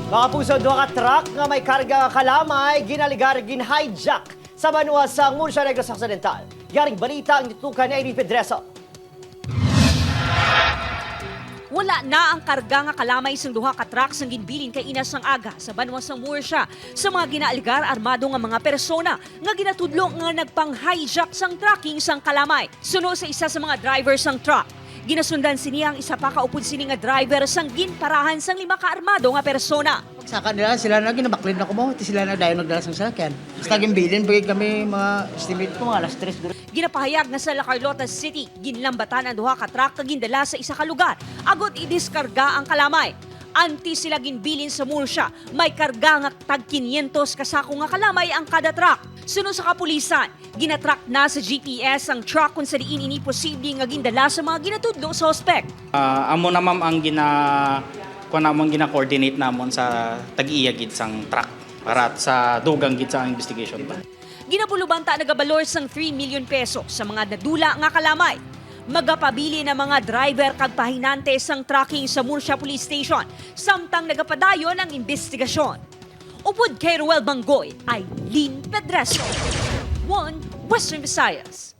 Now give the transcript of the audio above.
Mga puso, duha ka truck nga may karga nga kalamay, ginaligar, gin-hijack sa Banwa sa Murcia Negros Occidental. Yaring balita ang nitutukan ni Irene Pedreso. Wala na ang karga nga kalamay sang duha ka truck sang ginbilin kay Inas sang aga sa Banwa sa Murcia sa mga ginaalgar armado nga mga persona nga ginatudlo nga nagpang-hijack sang trucking sang kalamay. Suno sa isa sa mga driver sang truck. Ginasundan siniya ang isa pa kaupod sini nga driver sang ginparahan sang 5 ka armado nga persona. Saka nila, sila na ginabaklid na ko mo, sila na dayon nagdala sa sakyan. Basta gimbilin, bagay kami mga estimate ko, alas 3. Ginapahayag na sa La Carlota City, ginlambatan ang duha ka truck nga gindala sa isa ka lugar. Agot idiskarga ang kalamay. Anti sila ginbilin sa Murcia, may karga nga tag 500 kasako nga kalamay ang kada truck. Suno sa kapulisan, ginatrack na sa GPS ang truck kung sa diin ini posible nga gindala sa mga ginatudlo suspect. Amo na ma'am ang gina-coordinate namon sa tag-iya gid sang truck para sa dugang gid sa investigation pa. Ginapulubanta nagabalor sang 3 million peso sa mga nadula nga kalamay. Magapabili na mga driver kag pahinante sang trucking sa Murcia Police Station samtang nagapadayon ang investigasyon. Upod kay Ruel Bangoy ay Lynn Pedreso, 1 Western Visayas.